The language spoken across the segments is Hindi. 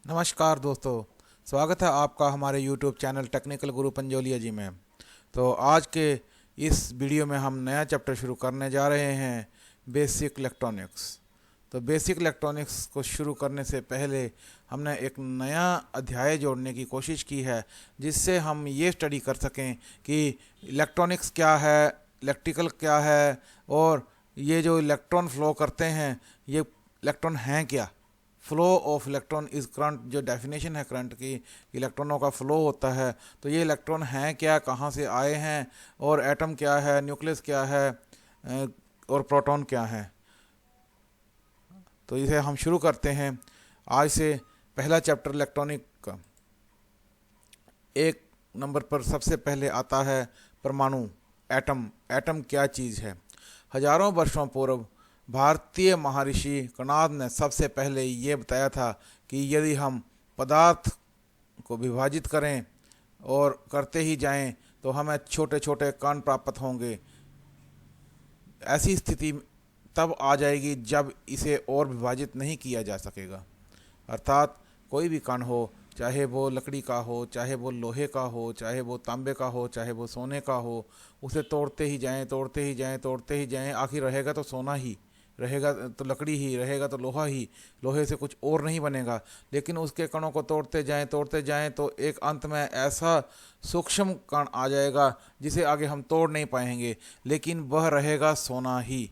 नमस्कार दोस्तों। स्वागत है आपका हमारे YouTube चैनल टेक्निकल गुरु पंजोलिया जी में। तो आज के इस वीडियो में हम नया चैप्टर शुरू करने जा रहे हैं, बेसिक इलेक्ट्रॉनिक्स। तो बेसिक इलेक्ट्रॉनिक्स को शुरू करने से पहले हमने एक नया अध्याय जोड़ने की कोशिश की है, जिससे हम ये स्टडी कर सकें कि इलेक्ट्रॉनिक्स क्या है, इलेक्ट्रिकल क्या है, और ये जो इलेक्ट्रॉन फ्लो करते हैं ये इलेक्ट्रॉन हैं क्या। Flow of electron is current, जो डेफिनेशन है करंट की, इलेक्ट्रॉनों का फ्लो होता है। तो ये इलेक्ट्रॉन हैं क्या, कहाँ से आए हैं, और एटम क्या है, न्यूक्लियस क्या है, और प्रोटॉन क्या है। तो इसे हम शुरू करते हैं। आज से पहला चैप्टर इलेक्ट्रॉनिक का। एक नंबर पर सबसे पहले आता है परमाणु, एटम। एटम क्या चीज़ है। हजारों वर्षों पूर्व भारतीय महर्षि कणाद ने सबसे पहले ये बताया था कि यदि हम पदार्थ को विभाजित करें और करते ही जाएं तो हमें छोटे छोटे कण प्राप्त होंगे। ऐसी स्थिति तब आ जाएगी जब इसे और विभाजित नहीं किया जा सकेगा। अर्थात कोई भी कण हो, चाहे वो लकड़ी का हो, चाहे वो लोहे का हो, चाहे वो तांबे का हो, चाहे वो सोने का हो, उसे तोड़ते ही जाएं, तोड़ते ही जाएं, तोड़ते ही जाएं, आखिर रहेगा तो सोना ही, रहेगा तो लकड़ी ही, रहेगा तो लोहा ही। लोहे से कुछ और नहीं बनेगा। लेकिन उसके कणों को तोड़ते जाएं तो एक अंत में ऐसा सूक्ष्म कण आ जाएगा जिसे आगे हम तोड़ नहीं पाएंगे, लेकिन वह रहेगा सोना ही।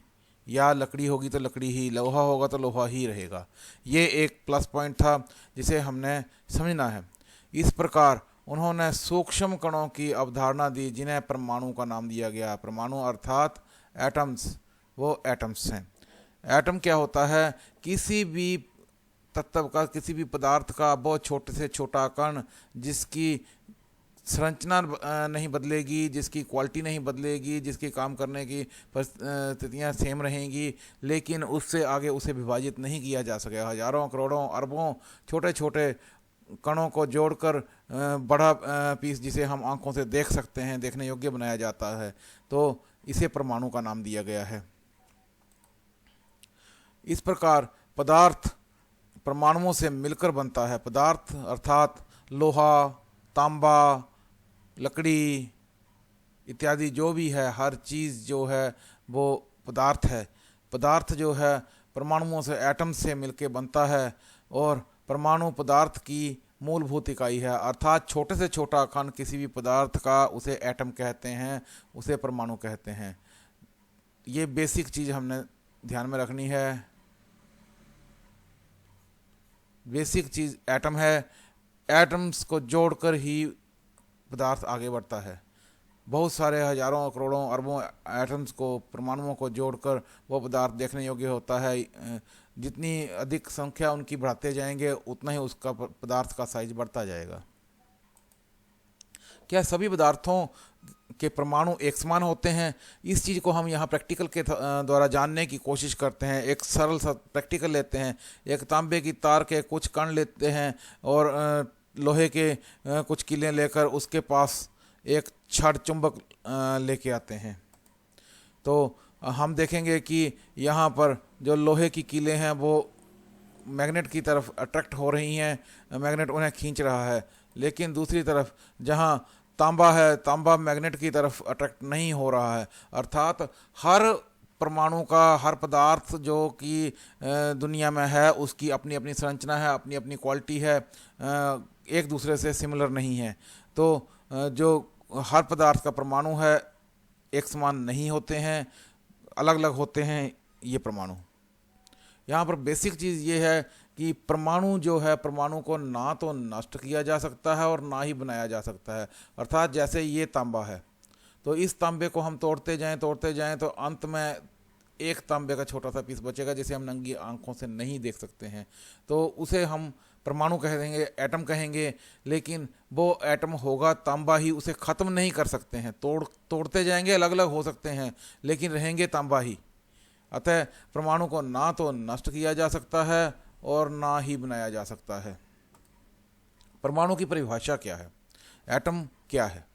या लकड़ी होगी तो लकड़ी ही, लोहा होगा तो लोहा ही रहेगा। ये एक प्लस पॉइंट था जिसे हमने समझना है। इस प्रकार उन्होंने सूक्ष्म कणों की अवधारणा दी, जिन्हें परमाणु का नाम दिया गया। परमाणु अर्थात एटम्स, वो एटम्स हैं। एटम क्या होता है? किसी भी तत्व का, किसी भी पदार्थ का बहुत छोटे से छोटा कण, जिसकी संरचना नहीं बदलेगी, जिसकी क्वालिटी नहीं बदलेगी, जिसकी काम करने की परिस्थितियाँ सेम रहेंगी, लेकिन उससे आगे उसे विभाजित नहीं किया जा सकेगा। हजारों करोड़ों अरबों छोटे छोटे कणों को जोड़कर बड़ा पीस, जिसे हम आंखों से देख सकते हैं, देखने योग्य बनाया जाता है। तो इसे परमाणु का नाम दिया गया है। इस प्रकार पदार्थ परमाणुओं से मिलकर बनता है। पदार्थ अर्थात लोहा, तांबा, लकड़ी इत्यादि जो भी है, हर चीज़ जो है वो पदार्थ है। पदार्थ जो है परमाणुओं से, एटम से मिलके बनता है, और परमाणु पदार्थ की मूलभूत इकाई है। अर्थात छोटे से छोटा कण किसी भी पदार्थ का, उसे एटम कहते हैं, उसे परमाणु कहते हैं। ये बेसिक चीज़ हमने ध्यान में रखनी है। बेसिक चीज़ एटम है। एटम्स को जोड़कर ही पदार्थ आगे बढ़ता है। बहुत सारे हजारों करोड़ों अरबों एटम्स को, परमाणुओं को जोड़कर वो पदार्थ देखने योग्य होता है। जितनी अधिक संख्या उनकी बढ़ाते जाएंगे, उतना ही उसका पदार्थ का साइज बढ़ता जाएगा। क्या सभी पदार्थों के परमाणु एक समान होते हैं? इस चीज़ को हम यहाँ प्रैक्टिकल के द्वारा जानने की कोशिश करते हैं। एक सरल सा प्रैक्टिकल लेते हैं। एक तांबे की तार के कुछ कण लेते हैं और लोहे के कुछ कीलें लेकर उसके पास एक छड़ चुंबक लेके आते हैं। तो हम देखेंगे कि यहाँ पर जो लोहे की कीलें हैं वो मैग्नेट की तरफ अट्रैक्ट हो रही हैं, मैग्नेट उन्हें खींच रहा है। लेकिन दूसरी तरफ जहाँ तांबा है, तांबा मैग्नेट की तरफ अट्रैक्ट नहीं हो रहा है। अर्थात हर परमाणु का, हर पदार्थ जो कि दुनिया में है, उसकी अपनी अपनी संरचना है, अपनी अपनी क्वालिटी है, एक दूसरे से सिमिलर नहीं है। तो जो हर पदार्थ का परमाणु है एक समान नहीं होते हैं, अलग अलग होते हैं ये परमाणु। यहाँ पर बेसिक चीज़ ये है कि परमाणु जो है, परमाणु को ना तो नष्ट किया जा सकता है और ना ही बनाया जा सकता है। अर्थात जैसे ये तांबा है, तो इस तांबे को हम तोड़ते जाएं तो अंत में एक तांबे का छोटा सा पीस बचेगा, जिसे हम नंगी आंखों से नहीं देख सकते हैं। तो उसे हम परमाणु कह देंगे, एटम कहेंगे। लेकिन वो एटम होगा तांबा ही, उसे ख़त्म नहीं कर सकते हैं। तोड़ते जाएंगे, अलग अलग हो सकते हैं, लेकिन रहेंगे तांबा ही। अतः परमाणु को ना तो नष्ट किया जा सकता है और ना ही बनाया जा सकता है। परमाणु की परिभाषा क्या है? एटम क्या है?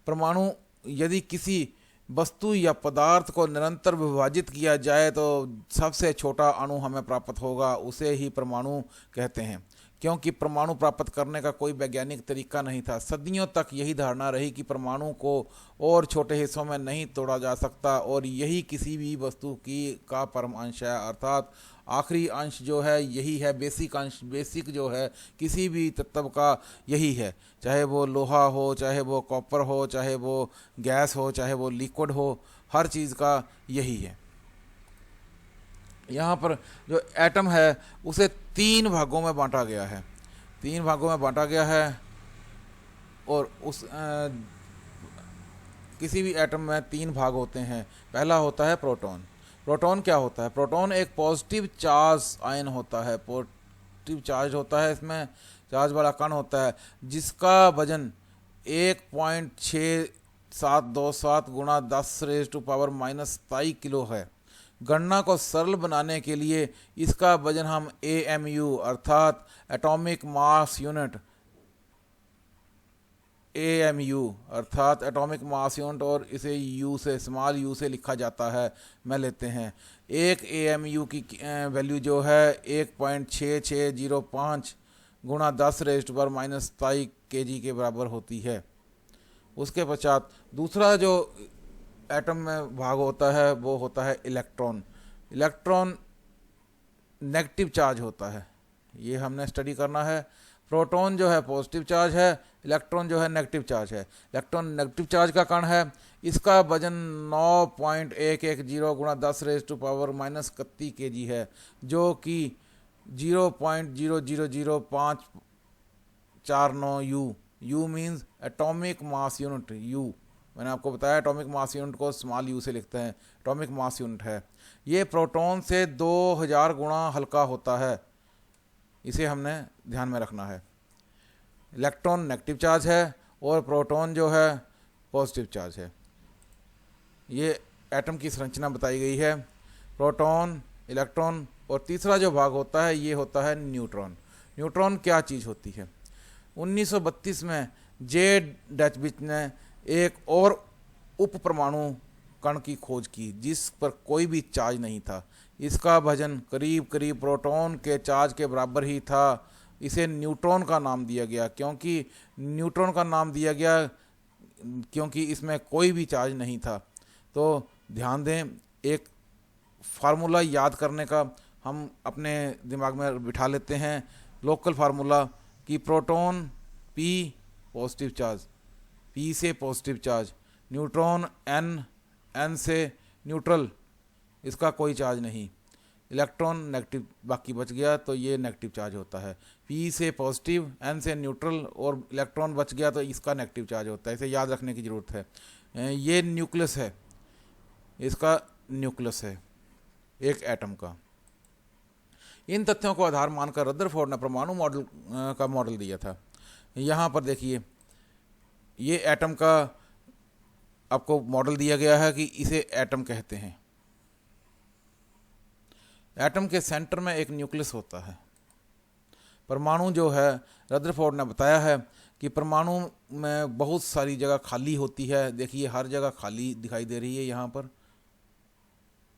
परमाणु यदि किसी वस्तु या पदार्थ को निरंतर विभाजित किया जाए तो सबसे छोटा अणु हमें प्राप्त होगा, उसे ही परमाणु कहते हैं। क्योंकि परमाणु प्राप्त करने का कोई वैज्ञानिक तरीका नहीं था। सदियों तक यही धारणा रही कि परमाणु को और छोटे हिस्सों में नहीं तोड़ा जा सकता और यही किसी भी वस्तु की का परम अंश है, अर्थात आखिरी अंश जो है यही है, बेसिक अंश, बेसिक जो है किसी भी तत्व का यही है, चाहे वो लोहा हो, चाहे वो कॉपर हो, चाहे वो गैस हो, चाहे वो लिक्विड हो, हर चीज़ का यही है। यहाँ पर जो एटम है उसे 3 भागों में बांटा गया है, 3 भागों में बांटा गया है और उस किसी भी एटम में 3 भाग होते हैं। पहला होता है प्रोटॉन। प्रोटॉन क्या होता है? प्रोटॉन एक पॉजिटिव चार्ज आयन होता है, पॉजिटिव चार्ज होता है, इसमें चार्ज वाला कण होता है जिसका वजन 1.6727 गुणा 10⁻⁻³ किलो है। गणना को सरल बनाने के लिए इसका वजन हम AMU अर्थात एटॉमिक मास यूनिट, AMU अर्थात एटॉमिक मास यूनिट, और इसे U से, स्मॉल u से लिखा जाता है, मैं लेते हैं। एक AMU की वैल्यू जो है 1.6605 गुणा 10⁻⁻³ kg के बराबर होती है। उसके पश्चात दूसरा जो एटम में भाग होता है वो होता है इलेक्ट्रॉन। इलेक्ट्रॉन नेगेटिव चार्ज होता है, ये हमने स्टडी करना है। प्रोटॉन जो है पॉजिटिव चार्ज है, इलेक्ट्रॉन जो है नेगेटिव चार्ज है। इलेक्ट्रॉन नेगेटिव चार्ज का कण है, इसका वजन 9.110 गुणा 10⁻⁻³ kg है, जो कि 0.0000549 U। U means atomic mass unit. U मैंने आपको बताया एटॉमिक मास यूनिट को स्मॉल u से लिखते हैं, एटॉमिक मास यूनिट है। ये प्रोटॉन से 2000 गुणा हल्का होता है, इसे हमने ध्यान में रखना है। इलेक्ट्रॉन नेगेटिव चार्ज है और प्रोटॉन जो है पॉजिटिव चार्ज है। ये एटम की संरचना बताई गई है, प्रोटॉन, इलेक्ट्रॉन, और तीसरा जो भाग होता है ये होता है न्यूट्रॉन। न्यूट्रॉन क्या चीज़ होती है? 1932 में जे डचबिच ने एक और उप परमाणु कण की खोज की जिस पर कोई भी चार्ज नहीं था। इसका वजन करीब करीब प्रोटॉन के चार्ज के बराबर ही था। इसे न्यूट्रॉन का नाम दिया गया। क्योंकि न्यूट्रॉन का नाम दिया गया क्योंकि इसमें कोई भी चार्ज नहीं था। तो ध्यान दें, एक फार्मूला याद करने का हम अपने दिमाग में बिठा लेते हैं, लोकल फार्मूला कि proton P positive charge, P से पॉजिटिव चार्ज, न्यूट्रॉन N से न्यूट्रल, इसका कोई चार्ज नहीं, इलेक्ट्रॉन नेगेटिव बाकी बच गया तो ये नेगेटिव चार्ज होता है। P से पॉजिटिव, N से न्यूट्रल और इलेक्ट्रॉन बच गया तो इसका नेगेटिव चार्ज होता है। इसे याद रखने की ज़रूरत है। ये न्यूक्लियस है, इसका न्यूक्लियस है एक एटम का। इन तथ्यों को आधार मानकर रदरफोर्ड ने परमाणु मॉडल का मॉडल दिया था। यहाँ पर देखिए, ये एटम का आपको मॉडल दिया गया है कि इसे एटम कहते हैं। एटम के सेंटर में एक न्यूक्लियस होता है। परमाणु जो है, रदरफोर्ड ने बताया है कि परमाणु में बहुत सारी जगह खाली होती है। देखिए हर जगह खाली दिखाई दे रही है, यहाँ पर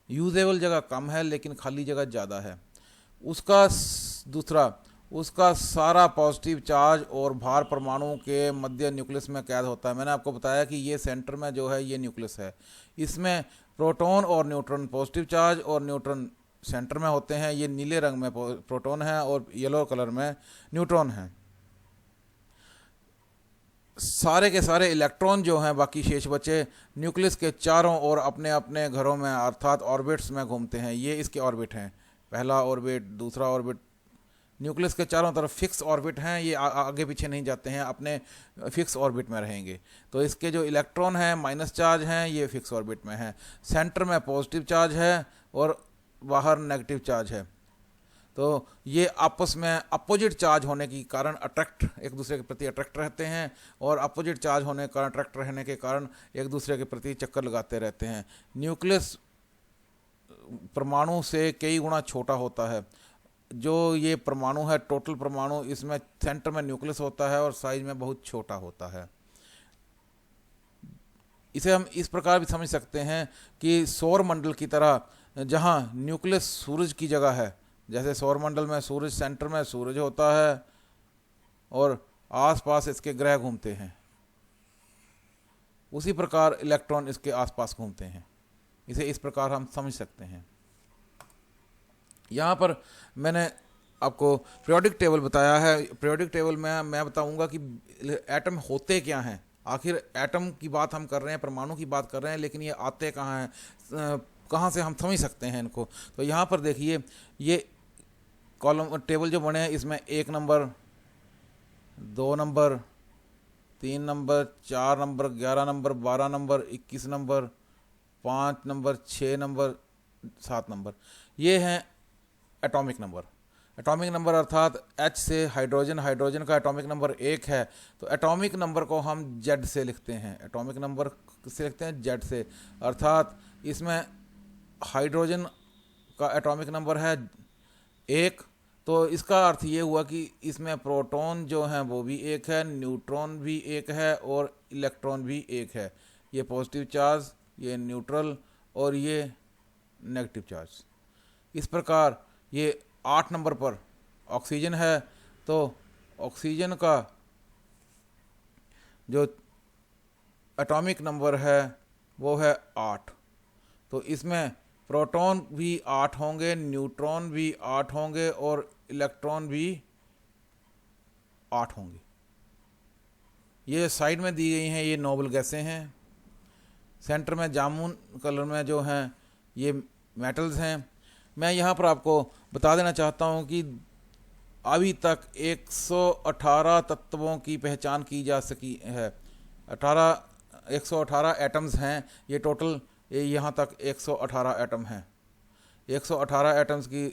यूजेबल जगह कम है लेकिन खाली जगह ज़्यादा है। उसका सारा पॉजिटिव चार्ज और भार परमाणु के मध्य न्यूक्लियस में कैद होता है। मैंने आपको बताया कि ये सेंटर में जो है ये न्यूक्लियस है। इसमें प्रोटॉन और न्यूट्रॉन पॉजिटिव चार्ज और न्यूट्रॉन सेंटर में होते हैं। ये नीले रंग में प्रोटॉन है और येलो कलर में न्यूट्रॉन है। सारे के सारे इलेक्ट्रॉन जो हैं बाकी शेष बचे न्यूक्लियस के चारों ओर अपने अपने घरों में अर्थात ऑर्बिट्स में घूमते हैं। ये इसके ऑर्बिट हैं, पहला ऑर्बिट, दूसरा ऑर्बिट। न्यूक्लियस के चारों तरफ फिक्स ऑर्बिट हैं, ये आगे पीछे नहीं जाते हैं, अपने फिक्स ऑर्बिट में रहेंगे। तो इसके जो इलेक्ट्रॉन हैं माइनस चार्ज हैं, ये फिक्स ऑर्बिट में हैं। सेंटर में पॉजिटिव चार्ज है और बाहर नेगेटिव चार्ज है। तो ये आपस में अपोजिट चार्ज होने के कारण एक दूसरे के प्रति अट्रैक्ट रहते हैं और अपोजिट चार्ज होने के कारण, अट्रैक्ट रहने के कारण एक दूसरे के प्रति चक्कर लगाते रहते हैं। न्यूक्लियस परमाणु से कई गुना छोटा होता है। जो ये परमाणु है, टोटल परमाणु, इसमें सेंटर में न्यूक्लियस होता है और साइज में बहुत छोटा होता है। इसे हम इस प्रकार भी समझ सकते हैं कि सौर मंडल की तरह, जहाँ न्यूक्लियस सूरज की जगह है, जैसे सौर मंडल में सूरज, सेंटर में सूरज होता है, और आसपास इसके ग्रह घूमते हैं, उसी प्रकार इलेक्ट्रॉन इसके आसपास घूमते हैं। इसे इस प्रकार हम समझ सकते हैं। यहाँ पर मैंने आपको पीरियोडिक टेबल बताया है। पीरियोडिक टेबल में मैं बताऊंगा कि एटम होते क्या हैं। आखिर एटम की बात हम कर रहे हैं, परमाणु की बात कर रहे हैं, लेकिन ये आते कहाँ हैं, कहाँ से हम समझ सकते हैं इनको। तो यहाँ पर देखिए, ये कॉलम टेबल जो बने हैं, इसमें 1 number, 2 number, 3 number, 4 number, 11 number, 12 number, 21 number, 5 number, 6 number, 7 number, ये हैं एटॉमिक नंबर। एटॉमिक नंबर अर्थात H से हाइड्रोजन, हाइड्रोजन का एटॉमिक नंबर 1 है, तो एटॉमिक नंबर को हम Z से लिखते हैं। एटॉमिक नंबर किससे लिखते हैं? Z से। अर्थात इसमें हाइड्रोजन का एटॉमिक नंबर है 1, तो इसका अर्थ ये हुआ कि इसमें प्रोटॉन जो हैं वो भी 1 है, न्यूट्रॉन भी 1 है और इलेक्ट्रॉन भी 1 है। ये पॉजिटिव चार्ज, ये न्यूट्रल और ये नेगेटिव चार्ज। इस प्रकार ये 8 नंबर पर ऑक्सीजन है, तो ऑक्सीजन का जो एटॉमिक नंबर है वो है 8। तो इसमें प्रोटॉन भी 8 होंगे, न्यूट्रॉन भी 8 होंगे और इलेक्ट्रॉन भी 8 होंगे। ये साइड में दी गई हैं, ये नोबल गैसें हैं। सेंटर में जामुन कलर में जो हैं ये मेटल्स हैं। मैं यहाँ पर आपको बता देना चाहता हूँ कि अभी तक 118 तत्वों की पहचान की जा सकी है। 118 एटम्स हैं ये टोटल, यहाँ तक 118 एटम हैं। 118 एटम्स की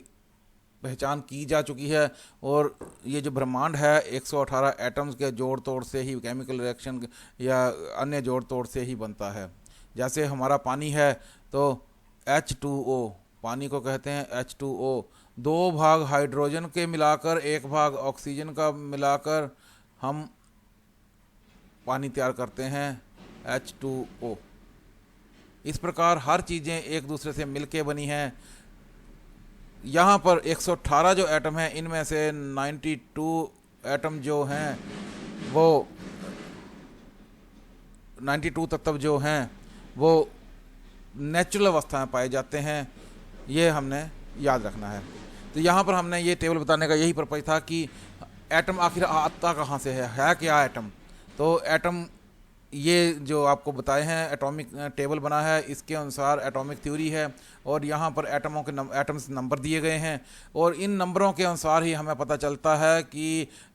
पहचान की जा चुकी है और ये जो ब्रह्मांड है 118 एटम्स के जोड़ तोड़ से ही, केमिकल रिएक्शन या अन्य जोड़ तोड़ से ही बनता है। जैसे हमारा पानी है तो H2O, पानी को कहते हैं H2O, 2 भाग हाइड्रोजन के मिलाकर 1 भाग ऑक्सीजन का मिलाकर हम पानी तैयार करते हैं H2O। इस प्रकार हर चीज़ें एक दूसरे से मिलके बनी हैं। यहाँ पर 118 जो एटम हैं, इनमें से 92 एटम जो हैं वो 92 तत्व जो हैं वो नेचुरल अवस्था में पाए जाते हैं। ये हमने याद रखना है। तो यहाँ पर हमने ये टेबल बताने का यही पर्पज़ था कि एटम आखिर आता कहाँ से है क्या एटम। तो एटम ये जो आपको बताए हैं एटॉमिक टेबल बना है, इसके अनुसार एटॉमिक थ्योरी है और यहाँ पर एटमों के एटम्स नंबर दिए गए हैं और इन नंबरों के अनुसार ही हमें पता चलता है कि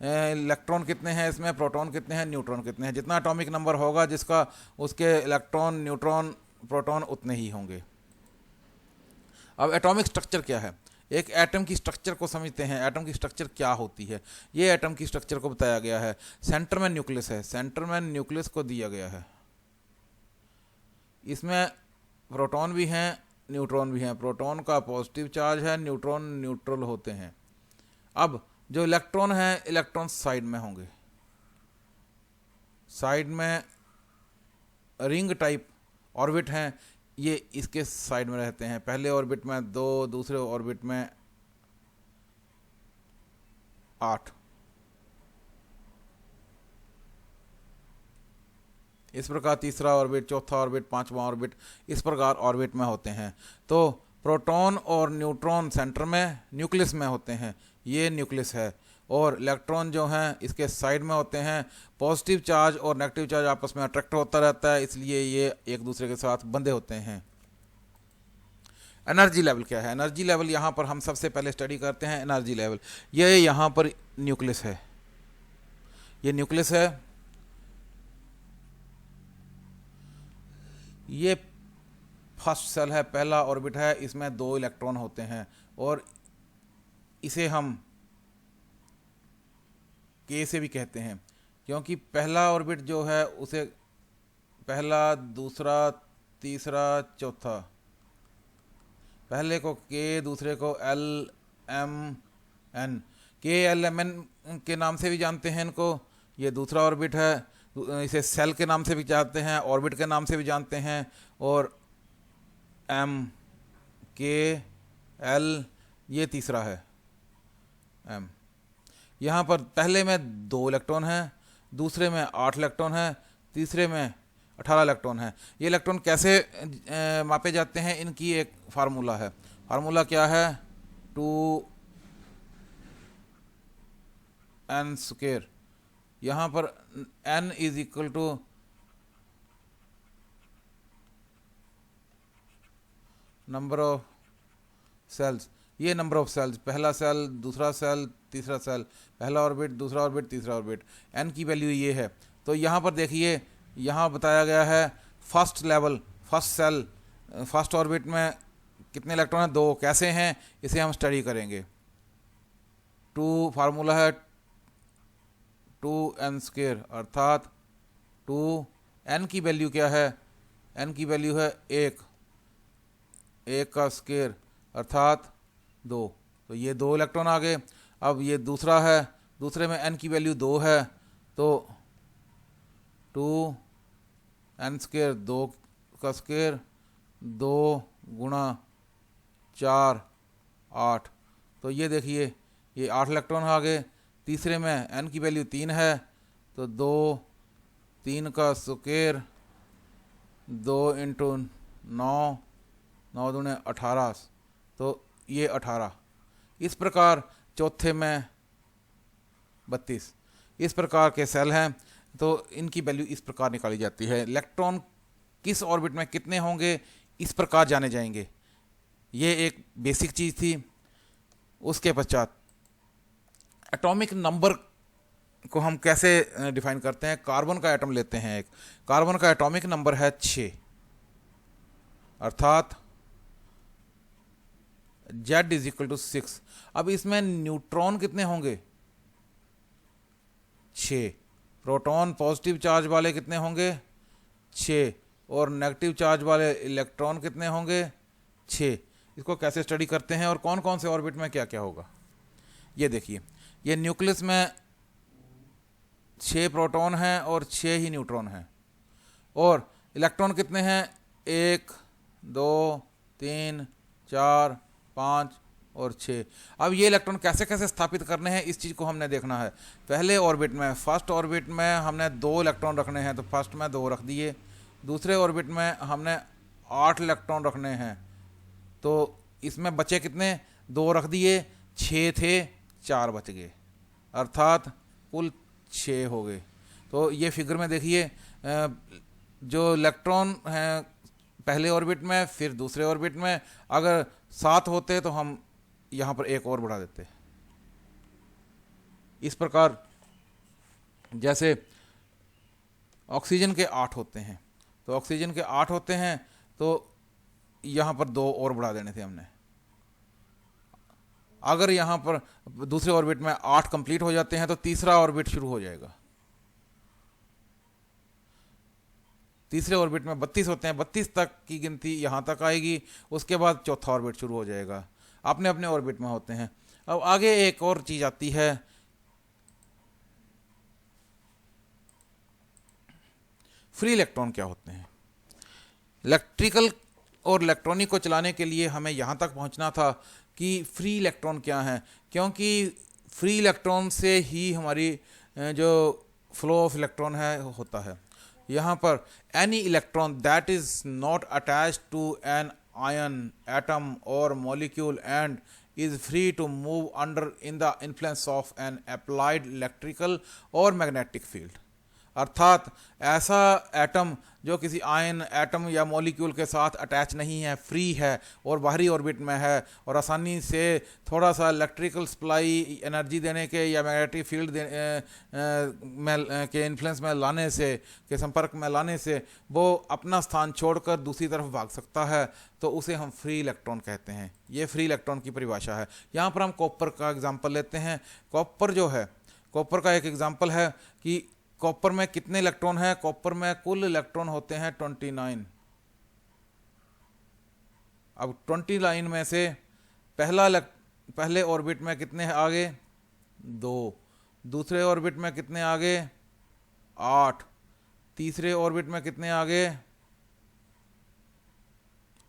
इलेक्ट्रॉन कितने हैं इसमें, प्रोटॉन कितने हैं, न्यूट्रॉन कितने हैं। जितना एटॉमिक नंबर होगा जिसका, उसके इलेक्ट्रॉन, न्यूट्रॉन, प्रोटॉन उतने ही होंगे। अब एटॉमिक स्ट्रक्चर क्या है? एक एटम की स्ट्रक्चर को समझते हैं। एटम की स्ट्रक्चर क्या होती है? ये एटम की स्ट्रक्चर को बताया गया है। सेंटर में न्यूक्लियस है, सेंटर में न्यूक्लियस को दिया गया है। इसमें प्रोटॉन भी हैं, न्यूट्रॉन भी हैं। प्रोटॉन का पॉजिटिव चार्ज है, न्यूट्रॉन न्यूट्रल होते हैं। अब जो इलेक्ट्रॉन है, इलेक्ट्रॉन साइड में होंगे। साइड में रिंग टाइप ऑर्बिट हैं, ये इसके साइड में रहते हैं। पहले ऑर्बिट में 2, दूसरे ऑर्बिट में 8। इस प्रकार तीसरा ऑर्बिट, चौथा ऑर्बिट, पांचवा ऑर्बिट, इस प्रकार ऑर्बिट में होते हैं। तो प्रोटॉन और न्यूट्रॉन सेंटर में न्यूक्लियस में होते हैं, ये न्यूक्लियस है। और इलेक्ट्रॉन जो हैं इसके साइड में होते हैं। पॉजिटिव चार्ज और नेगेटिव चार्ज आपस में अट्रैक्ट होता रहता है, इसलिए ये एक दूसरे के साथ बंधे होते हैं। एनर्जी लेवल क्या है? एनर्जी लेवल यहाँ पर हम सबसे पहले स्टडी करते हैं। एनर्जी लेवल, ये यहाँ पर न्यूक्लियस है, ये न्यूक्लियस है, ये फर्स्ट सेल है, पहला ऑर्बिट है, इसमें 2 इलेक्ट्रॉन होते हैं और इसे हम के से भी कहते हैं क्योंकि पहला ऑर्बिट जो है उसे पहला, दूसरा, तीसरा, चौथा, पहले को के, दूसरे को एल एम एन, के एल एम एन के नाम से भी जानते हैं इनको। ये दूसरा ऑर्बिट है, इसे सेल के नाम से भी जानते हैं, ऑर्बिट के नाम से भी जानते हैं। और एम, के, एल, ये तीसरा है एम। यहाँ पर पहले में 2 इलेक्ट्रॉन है, दूसरे में 8 इलेक्ट्रॉन है, तीसरे में 18 इलेक्ट्रॉन है। ये इलेक्ट्रॉन कैसे मापे जाते हैं, इनकी एक फार्मूला है। फार्मूला क्या है, 2n²। यहाँ पर n is equal to number of shells. ये नंबर ऑफ सेल्स, पहला सेल, दूसरा सेल, तीसरा सेल, पहला ऑर्बिट, दूसरा ऑर्बिट, तीसरा ऑर्बिट, n की वैल्यू ये है। तो यहाँ पर देखिए, यहाँ बताया गया है first level, first shell, first orbit में कितने इलेक्ट्रॉन हैं, 2। कैसे हैं इसे हम स्टडी करेंगे। फार्मूला है 2n², अर्थात 2n की वैल्यू क्या है, n की वैल्यू है 1 का स्क्वायर अर्थात 2। तो ये 2 इलेक्ट्रॉन आ गए। अब ये दूसरा है, दूसरे में n की वैल्यू 2 है, तो 2n², 2 का स्क्वायर, 2 गुणा 4 8। तो ये देखिए, ये 8 इलेक्ट्रॉन आ गए। तीसरे में n की वैल्यू 3 है, तो 2 3 का स्क्वायर, 2 इंटू 9, 9 दूने 18, तो ये 18। इस प्रकार चौथे में 32। इस प्रकार के सेल हैं, तो इनकी वैल्यू इस प्रकार निकाली जाती है। इलेक्ट्रॉन किस ऑर्बिट में कितने होंगे इस प्रकार जाने जाएंगे। ये एक बेसिक चीज़ थी। उसके पश्चात एटॉमिक नंबर को हम कैसे डिफाइन करते हैं। कार्बन का एटम लेते हैं, एक कार्बन का एटॉमिक नंबर है 6, अर्थात Z इज इक्वल टू 6। अब इसमें न्यूट्रॉन कितने होंगे, 6। प्रोटॉन पॉजिटिव चार्ज वाले कितने होंगे, 6। और नेगेटिव चार्ज वाले इलेक्ट्रॉन कितने होंगे, 6। इसको कैसे स्टडी करते हैं और कौन कौन से ऑर्बिट में क्या क्या होगा, ये देखिए। ये न्यूक्लियस में 6 प्रोटॉन हैं और 6 ही न्यूट्रॉन हैं। और इलेक्ट्रॉन कितने हैं, 1 2 3 4 5 और 6। अब ये इलेक्ट्रॉन कैसे कैसे स्थापित करने हैं, इस चीज़ को हमने देखना है। पहले ऑर्बिट में, फर्स्ट ऑर्बिट में हमने 2 इलेक्ट्रॉन रखने हैं, तो फर्स्ट में 2 रख दिए। दूसरे ऑर्बिट में हमने 8 इलेक्ट्रॉन रखने हैं, तो इसमें बचे कितने, 2 रख दिए, 6 थे, 4 बच गए, अर्थात कुल 6 हो गए। तो ये फिगर में देखिए, जो इलेक्ट्रॉन हैं पहले ऑर्बिट में, फिर दूसरे ऑर्बिट में, अगर 7 होते तो हम यहाँ पर 1 और बढ़ा देते। इस प्रकार जैसे ऑक्सीजन के 8 होते हैं, तो ऑक्सीजन के 8 होते हैं, तो यहाँ पर 2 और बढ़ा देने थे हमने। अगर यहाँ पर दूसरे ऑर्बिट में 8 कंप्लीट हो जाते हैं, तो तीसरा ऑर्बिट शुरू हो जाएगा। तीसरे ऑर्बिट में 32 होते हैं, 32 तक की गिनती यहाँ तक आएगी। उसके बाद चौथा ऑर्बिट शुरू हो जाएगा। अपने अपने ऑर्बिट में होते हैं। अब आगे एक और चीज़ आती है, फ्री इलेक्ट्रॉन क्या होते हैं। इलेक्ट्रिकल और इलेक्ट्रॉनिक को चलाने के लिए हमें यहाँ तक पहुँचना था कि फ्री इलेक्ट्रॉन क्या हैं, क्योंकि फ्री इलेक्ट्रॉन से ही हमारी जो फ्लो ऑफ इलेक्ट्रॉन है होता है। यहाँ पर any electron that is not attached to an ion, atom और molecule and is free to move under in the influence of an applied electrical or magnetic field। अर्थात ऐसा एटम जो किसी आयन, एटम या मॉलिक्यूल के साथ अटैच नहीं है, फ्री है और बाहरी ऑर्बिट में है, और आसानी से थोड़ा सा इलेक्ट्रिकल सप्लाई एनर्जी देने के या मैग्नेटिक फील्ड के इन्फ्लुएंस में लाने से, के संपर्क में लाने से वो अपना स्थान छोड़कर दूसरी तरफ भाग सकता है, तो उसे हम फ्री इलेक्ट्रॉन कहते हैं। ये फ्री इलेक्ट्रॉन की परिभाषा है। यहाँ पर हम कॉपर का एग्जाम्पल लेते हैं। कॉपर जो है, कॉपर का एक एग्जाम्पल है कि कॉपर में कितने इलेक्ट्रॉन हैं। कॉपर में कुल इलेक्ट्रॉन होते हैं 29। अब 29 में से पहले ऑर्बिट में कितने आगे, 2। दूसरे ऑर्बिट में कितने आगे, 8। तीसरे ऑर्बिट में कितने आगे,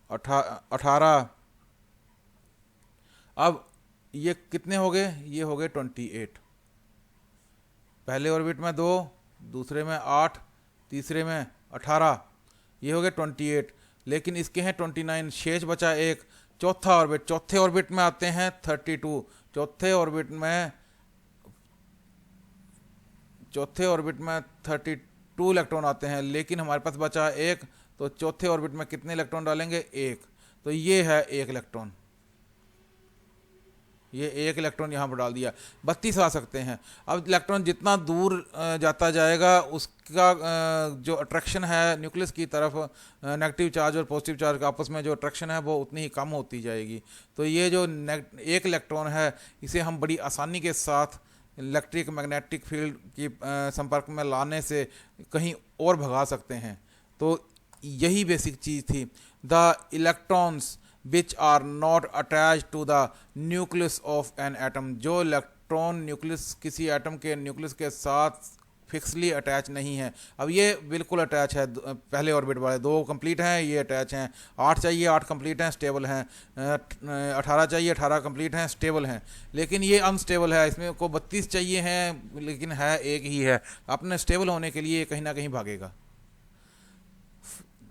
18। अब ये कितने हो गए, ये हो गए 28। पहले ऑर्बिट में 2, दूसरे में 8, तीसरे में 18, ये हो गए 28, लेकिन इसके हैं 29, शेष बचा एक। चौथा ऑर्बिट, चौथे ऑर्बिट में आते हैं 32, चौथे ऑर्बिट में 32 इलेक्ट्रॉन आते हैं, लेकिन हमारे पास बचा एक, तो चौथे ऑर्बिट में कितने इलेक्ट्रॉन डालेंगे? एक। तो ये है एक इलेक्ट्रॉन, ये एक इलेक्ट्रॉन यहाँ पर डाल दिया। 32 आ सकते हैं। अब इलेक्ट्रॉन जितना दूर जाता जाएगा उसका जो अट्रैक्शन है न्यूक्लियस की तरफ, नेगेटिव चार्ज और पॉजिटिव चार्ज का आपस में जो अट्रैक्शन है वो उतनी ही कम होती जाएगी। तो ये जो एक इलेक्ट्रॉन है इसे हम बड़ी आसानी के साथ इलेक्ट्रिक मैग्नेटिक फील्ड की संपर्क में लाने से कहीं और भगा सकते हैं। तो यही बेसिक चीज़ थी। The electrons which are not attached to the nucleus of an atom, जो इलेक्ट्रॉन न्यूक्लियस किसी एटम के न्यूक्लियस के साथ फिक्सली अटैच नहीं है। अब ये बिल्कुल अटैच है, पहले ऑर्बिट वाले 2 कंप्लीट हैं, ये अटैच हैं। 8 चाहिए, 8 कंप्लीट हैं, स्टेबल हैं। 18 चाहिए, 18 कंप्लीट हैं, स्टेबल हैं। लेकिन ये अनस्टेबल है, इसमें को 32 चाहिए हैं, लेकिन है एक ही है। अपने स्टेबल होने के लिए कहीं ना कहीं भागेगा।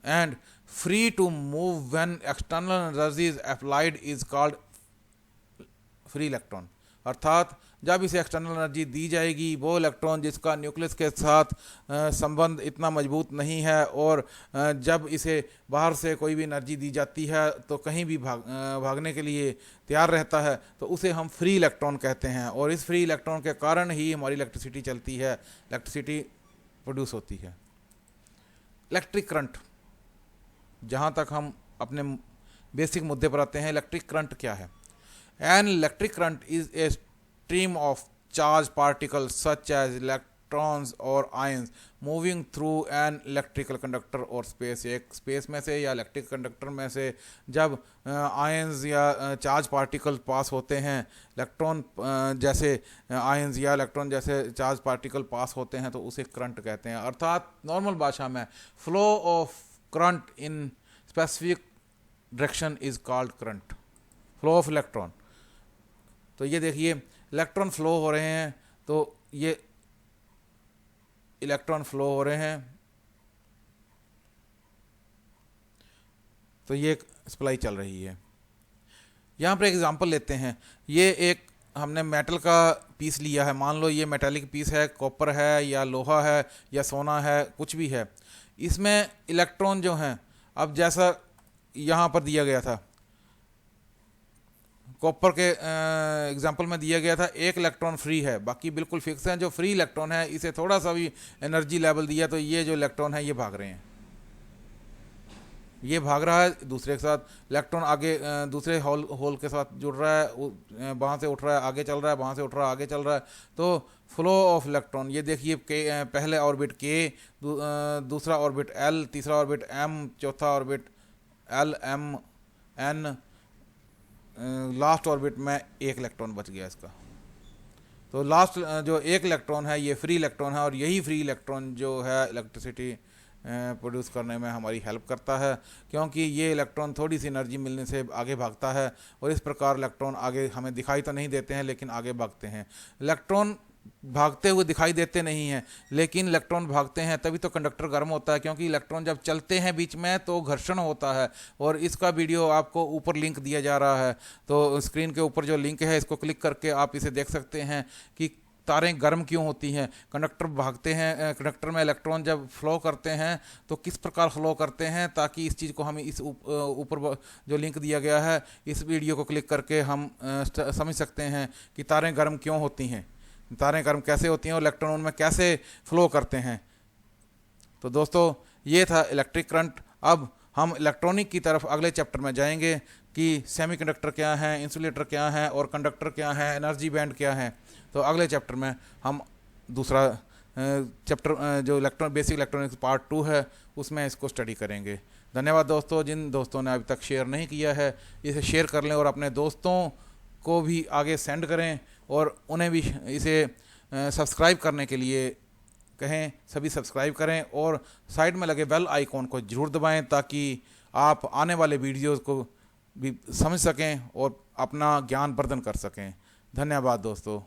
And free to move when external energy is applied is called free electron। अर्थात जब इसे एक्सटर्नल एनर्जी दी जाएगी, वो इलेक्ट्रॉन जिसका न्यूक्लियस के साथ संबंध इतना मजबूत नहीं है और जब इसे बाहर से कोई भी एनर्जी दी जाती है तो कहीं भी भागने के लिए तैयार रहता है, तो उसे हम फ्री इलेक्ट्रॉन कहते हैं। और इस फ्री इलेक्ट्रॉन के कारण ही हमारी इलेक्ट्रिसिटी चलती है, इलेक्ट्रिसिटी प्रोड्यूस होती है। इलेक्ट्रिक करंट, जहाँ तक हम अपने बेसिक मुद्दे पर आते हैं, इलेक्ट्रिक करंट क्या है? An electric current is a stream of charge particles such as electrons और ions moving through an electrical conductor और स्पेस। एक स्पेस में से या इलेक्ट्रिक कंडक्टर में से जब आयंस या चार्ज पार्टिकल पास होते हैं, इलेक्ट्रॉन जैसे आयंस या इलेक्ट्रॉन जैसे चार्ज पार्टिकल पास होते हैं, तो उसे करंट कहते हैं। अर्थात नॉर्मल भाषा में flow of current in specific direction is called current, flow of electron। तो ये देखिए इलेक्ट्रॉन फ्लो हो रहे हैं, तो ये इलेक्ट्रॉन फ्लो हो रहे हैं, तो ये एक सप्लाई चल रही है। यहाँ पर एग्जांपल लेते हैं। ये एक हमने मेटल का पीस लिया है, मान लो ये मेटालिक पीस है, कॉपर है या लोहा है या सोना है, कुछ भी है। इसमें इलेक्ट्रॉन जो हैं, अब जैसा यहाँ पर दिया गया था, कॉपर के एग्जांपल में दिया गया था, एक इलेक्ट्रॉन फ्री है, बाकी बिल्कुल फिक्स है। जो फ्री इलेक्ट्रॉन है इसे थोड़ा सा भी एनर्जी लेवल दिया तो ये जो इलेक्ट्रॉन है ये भाग रहे हैं, ये भाग रहा है दूसरे के साथ। इलेक्ट्रॉन आगे दूसरे होल के साथ जुड़ रहा है, वहाँ से उठ रहा है आगे चल रहा है, वहाँ से उठ रहा है आगे चल रहा है। तो फ्लो ऑफ इलेक्ट्रॉन, ये देखिए के पहले ऑर्बिट के, दूसरा ऑर्बिट एल, तीसरा ऑर्बिट एम, चौथा orbit L M N, last orbit में एक इलेक्ट्रॉन बच गया इसका। तो लास्ट जो एक इलेक्ट्रॉन है ये फ्री इलेक्ट्रॉन है, और यही फ्री इलेक्ट्रॉन जो है इलेक्ट्रिसिटी प्रोड्यूस करने में हमारी हेल्प करता है, क्योंकि ये इलेक्ट्रॉन थोड़ी सी एनर्जी मिलने से आगे भागता है। और इस प्रकार इलेक्ट्रॉन आगे हमें दिखाई तो नहीं देते हैं, लेकिन आगे भागते हैं। इलेक्ट्रॉन भागते हुए दिखाई देते नहीं हैं, लेकिन इलेक्ट्रॉन भागते हैं, तभी तो कंडक्टर गर्म होता है, क्योंकि इलेक्ट्रॉन जब चलते हैं बीच में तो घर्षण होता है। और इसका वीडियो आपको ऊपर लिंक दिया जा रहा है, तो स्क्रीन के ऊपर जो लिंक है इसको क्लिक करके आप इसे देख सकते हैं कि तारें गर्म क्यों होती हैं। कंडक्टर भागते हैं, कंडक्टर में इलेक्ट्रॉन जब फ्लो करते हैं तो किस प्रकार फ्लो करते हैं, ताकि इस चीज़ को हम इस ऊपर जो लिंक दिया गया है इस वीडियो को क्लिक करके हम समझ सकते हैं कि तारें गर्म क्यों होती हैं, तारें गर्म कैसे होती हैं और इलेक्ट्रॉन उनमें कैसे फ्लो करते हैं। तो दोस्तों ये था इलेक्ट्रिक करंट। अब हम इलेक्ट्रॉनिक की तरफ अगले चैप्टर में जाएंगे कि सेमीकंडक्टर क्या है, इंसुलेटर क्या है और कंडक्टर क्या है, एनर्जी बैंड क्या है। तो अगले चैप्टर में हम दूसरा चैप्टर जो बेसिक इलेक्ट्रॉनिक्स पार्ट 2 है उसमें इसको स्टडी करेंगे। धन्यवाद दोस्तों। जिन दोस्तों ने अभी तक शेयर नहीं किया है इसे शेयर कर लें और अपने दोस्तों को भी आगे सेंड करें और उन्हें भी इसे सब्सक्राइब करने के लिए कहें। सभी सब्सक्राइब करें और साइड में लगे बेल आइकॉन को ज़रूर दबाएं, ताकि आप आने वाले वीडियोज़ को भी समझ सकें और अपना ज्ञान वर्धन कर सकें। धन्यवाद दोस्तों।